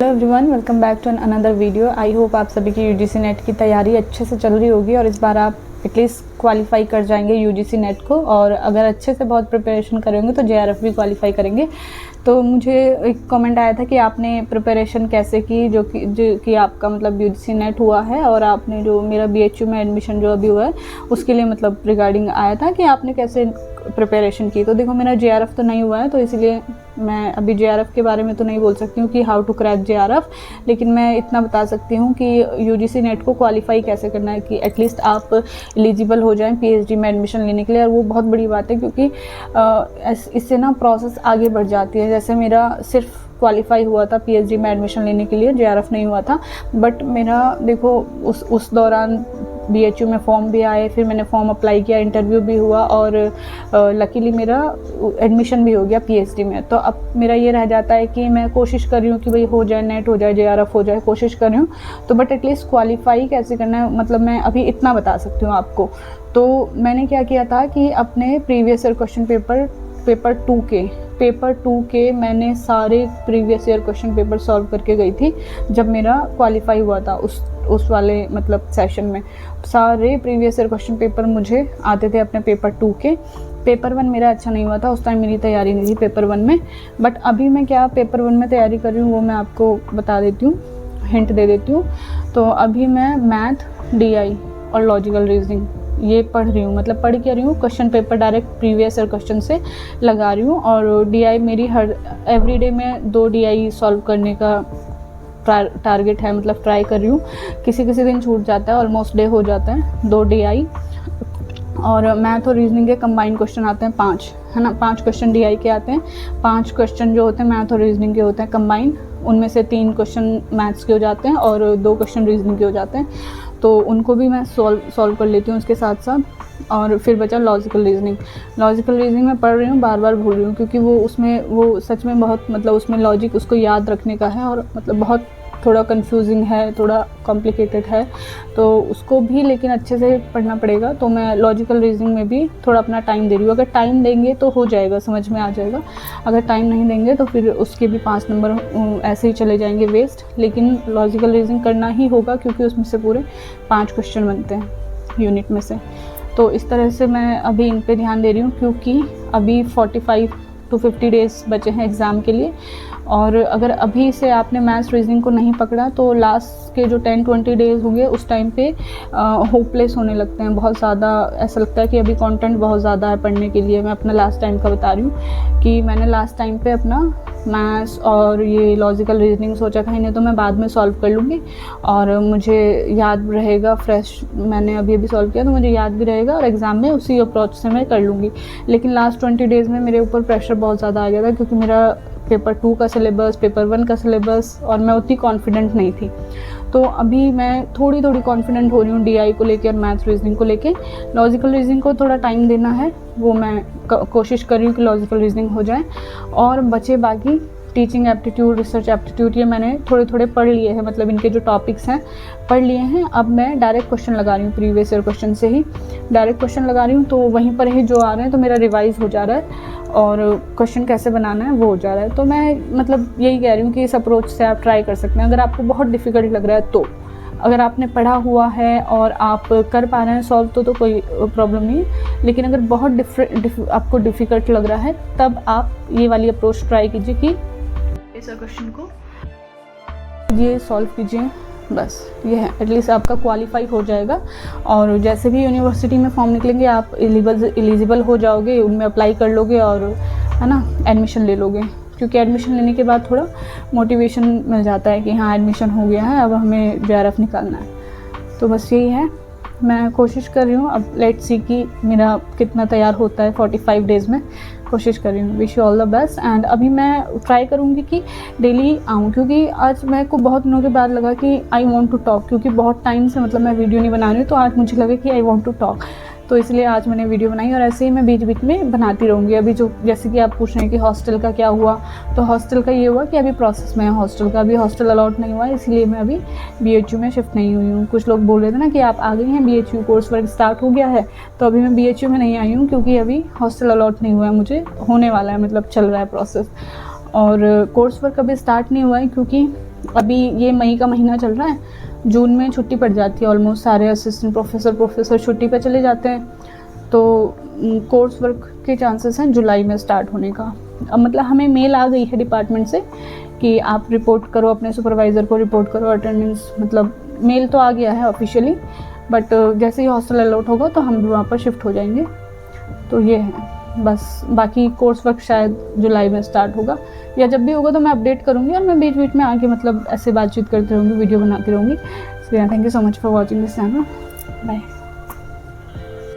Hello everyone, welcome back to another video. I hope आप सभी की यूजीसी नेट की तैयारी अच्छे से चल रही होगी और इस बार आप एटलीस्ट क्वालिफाई कर जाएंगे यूजीसी नेट को। और अगर अच्छे से बहुत प्रिपरेशन करेंगे तो जेआरएफ भी क्वालिफाई करेंगे। तो मुझे एक कमेंट आया था कि आपने प्रिपरेशन कैसे की, जो कि आपका मतलब यूजीसी नेट हुआ है और आपने जो मेरा बीएचयू में एडमिशन जो अभी हुआ है उसके लिए मतलब रिगार्डिंग आया था कि आपने कैसे प्रिपरेशन की। तो देखो, मेरा जेआरएफ तो नहीं हुआ है तो इसलिए मैं अभी जेआरएफ के बारे में तो नहीं बोल सकती हूँ कि हाउ टू क्रैक जेआरएफ, लेकिन मैं इतना बता सकती हूँ कि यूजीसी नेट को क्वालिफाई कैसे करना है कि एटलीस्ट आप एलिजिबल हो जाएं पीएचडी में एडमिशन लेने के लिए। और वो बहुत बड़ी बात है क्योंकि इससे ना प्रोसेस आगे बढ़ जाती है। जैसे मेरा सिर्फ क्वालिफाई हुआ था पीएचडी में एडमिशन लेने के लिए, जेआरएफ नहीं हुआ था। बट मेरा देखो उस दौरान बीएचयू में फॉर्म भी आए, फिर मैंने फॉर्म अप्लाई किया, इंटरव्यू भी हुआ और लकीली मेरा एडमिशन भी हो गया पीएचडी में। तो अब मेरा ये रह जाता है कि मैं कोशिश कर रही हूँ कि भाई हो जाए, नेट हो जाए, जेआरएफ हो जाए, कोशिश कर रही हूँ। तो बट एटलीस्ट क्वालिफाई कैसे करना है मतलब मैं अभी इतना बता सकती हूँ आपको। तो मैंने क्या किया था कि अपने previous year question paper two के मैंने सारे previous year question paper solve करके गई थी जब मेरा क्वालिफाई हुआ था उस वाले मतलब सेशन में। सारे प्रीवियस ईयर क्वेश्चन पेपर मुझे आते थे अपने पेपर टू के। पेपर वन मेरा अच्छा नहीं हुआ था, उस टाइम मेरी तैयारी नहीं थी पेपर वन में। बट अभी मैं क्या पेपर वन में तैयारी कर रही हूँ वो मैं आपको बता देती हूँ, हिंट दे देती हूँ। तो अभी मैं मैथ, डीआई और लॉजिकल रीजनिंग ये पढ़ रही हूँ। मतलब पढ़ क्या रही हूँ, question paper direct previous year question से लगा रही हूँ। और डीआई मेरी हर एवरीडे में 2 डीआई सॉल्व करने का टारगेट है, मतलब ट्राई कर रही हूँ। किसी किसी दिन छूट जाता है, ऑलमोस्ट डे हो जाता है 2 डीआई। और मैथ और रीजनिंग के कंबाइंड क्वेश्चन आते हैं 5, है ना। 5 क्वेश्चन डीआई के आते हैं, 5 क्वेश्चन जो होते हैं मैथ और रीजनिंग के होते हैं कंबाइंड। उनमें से 3 क्वेश्चन मैथ्स के हो जाते हैं और 2 क्वेश्चन रीजनिंग के हो जाते हैं। तो उनको भी मैं सॉल्व कर लेती हूँ उसके साथ साथ। और फिर बचा लॉजिकल रीजनिंग मैं पढ़ रही हूँ, बार बार भूल रही हूँ क्योंकि वो सच में बहुत मतलब उसमें लॉजिक उसको याद रखने का है और मतलब बहुत थोड़ा कंफ्यूजिंग है, थोड़ा कॉम्प्लिकेटेड है। तो उसको भी लेकिन अच्छे से पढ़ना पड़ेगा। तो मैं लॉजिकल रीजनिंग में भी थोड़ा अपना टाइम दे रही हूँ। अगर टाइम देंगे तो हो जाएगा, समझ में आ जाएगा। अगर टाइम नहीं देंगे तो फिर उसके भी 5 नंबर ऐसे ही चले जाएंगे वेस्ट। लेकिन लॉजिकल रीजनिंग करना ही होगा क्योंकि उसमें से पूरे 5 क्वेश्चन बनते हैं यूनिट में से। तो इस तरह से मैं अभी इन पे ध्यान दे रही हूँ क्योंकि अभी 45 to 50 डेज़ बचे हैं एग्ज़ाम के लिए। और अगर अभी से आपने मैथ्स रीजनिंग को नहीं पकड़ा तो लास्ट के जो 10-20 डेज़ होंगे उस टाइम पे होपलेस होने लगते हैं। बहुत ज़्यादा ऐसा लगता है कि अभी कंटेंट बहुत ज़्यादा है पढ़ने के लिए। मैं अपना लास्ट टाइम का बता रही हूँ कि मैंने लास्ट टाइम पे अपना मैथ्स और ये लॉजिकल रीजनिंग सोचा था इन्हें तो मैं बाद में सॉल्व कर लूँगी और मुझे याद रहेगा फ्रेश। मैंने अभी सॉल्व किया तो मुझे याद भी रहेगा और एग्ज़ाम में उसी अप्रोच से मैं कर लूँगी। लेकिन लास्ट 20 डेज़ में मेरे ऊपर प्रेशर बहुत ज़्यादा आ गया था क्योंकि मेरा पेपर 2 का सिलेबस, पेपर 1 का सिलेबस और मैं उतनी कॉन्फिडेंट नहीं थी। तो अभी मैं थोड़ी कॉन्फिडेंट हो रही हूँ डीआई को लेकर और मैथ्स रीजनिंग को लेके। लॉजिकल रीजनिंग को थोड़ा टाइम देना है, वो मैं कोशिश कर रही हूँ कि लॉजिकल रीजनिंग हो जाए। और बचे बाकी टीचिंग एप्टीट्यूड, रिसर्च एप्टीट्यूड, ये मैंने थोड़े पढ़ लिए हैं, मतलब इनके जो टॉपिक्स हैं पढ़ लिए हैं। अब मैं डायरेक्ट क्वेश्चन लगा रही हूँ, प्रीवियस ईयर क्वेश्चन से ही डायरेक्ट क्वेश्चन लगा रही हूँ। तो वहीं पर ही जो आ रहे हैं तो मेरा रिवाइज हो जा रहा है और क्वेश्चन कैसे बनाना है वो हो जा रहा है। तो मैं मतलब यही कह रही हूँ कि इस अप्रोच से आप ट्राई कर सकते हैं। अगर आपको बहुत डिफ़िकल्ट लग रहा है तो, अगर आपने पढ़ा हुआ है और आप कर पा रहे हैं सॉल्व तो कोई प्रॉब्लम नहीं है। लेकिन अगर बहुत आपको डिफ़िकल्ट लग रहा है तब आप ये वाली अप्रोच ट्राई कीजिए कि इस क्वेश्चन को ये सॉल्व कीजिए, बस ये है। एटलीस्ट आपका क्वालिफाई हो जाएगा और जैसे भी यूनिवर्सिटी में फॉर्म निकलेंगे आप एलिजिबल हो जाओगे, उनमें अप्लाई कर लोगे और है ना एडमिशन ले लोगे। क्योंकि एडमिशन लेने के बाद थोड़ा मोटिवेशन मिल जाता है कि हाँ एडमिशन हो गया है, अब हमें जेआरएफ निकालना है। तो बस यही है, मैं कोशिश कर रही हूँ। अब लेट्स सी कि मेरा कितना तैयार होता है 45 डेज़ में, कोशिश कर रही हूँ। Wish you all the best. And अभी मैं ट्राई करूँगी कि डेली आऊँ क्योंकि आज मेरे को बहुत दिनों के बाद लगा कि आई वांट टू टॉक, क्योंकि बहुत टाइम से मतलब मैं वीडियो नहीं बना रही हूँ। तो आज मुझे लगा कि आई वांट टू टॉक, तो इसलिए आज मैंने वीडियो बनाई और ऐसे ही मैं बीच बीच में बनाती रहूँगी। अभी जो जैसे कि आप पूछ रहे हैं कि हॉस्टल का क्या हुआ, तो हॉस्टल का ये हुआ कि अभी प्रोसेस में है हॉस्टल का, अभी हॉस्टल अलॉट नहीं हुआ है, इसलिए मैं अभी बीएचयू में शिफ्ट नहीं हुई हूँ। कुछ लोग बोल रहे थे ना कि आप आ गई हैं, बीएचयू कोर्स वर्क स्टार्ट हो गया है, तो अभी मैं बीएचयू में नहीं आई हूँ क्योंकि अभी हॉस्टल अलॉट नहीं हुआ है मुझे, होने वाला है, मतलब चल रहा है प्रोसेस। और कोर्स वर्क अभी स्टार्ट नहीं हुआ है क्योंकि अभी ये मई का महीना चल रहा है, जून में छुट्टी पड़ जाती है ऑलमोस्ट, सारे असिस्टेंट प्रोफेसर छुट्टी पे चले जाते हैं, तो कोर्स वर्क के चांसेस हैं जुलाई में स्टार्ट होने का। अब मतलब हमें मेल आ गई है डिपार्टमेंट से कि आप रिपोर्ट करो, अपने सुपरवाइज़र को रिपोर्ट करो अटेंडेंस, मतलब मेल तो आ गया है ऑफिशियली, बट जैसे ही हॉस्टल अलॉट होगा तो हम भी वहाँ पर शिफ्ट हो जाएंगे। तो ये है बस, बाकी कोर्स वर्क शायद जुलाई में स्टार्ट होगा, या जब भी होगा तो मैं अपडेट करूँगी, और मैं बीच बीच में आके मतलब ऐसे बातचीत करती रहूँगी, वीडियो बनाती रहूँगी। So thank you so much for watching this channel, bye.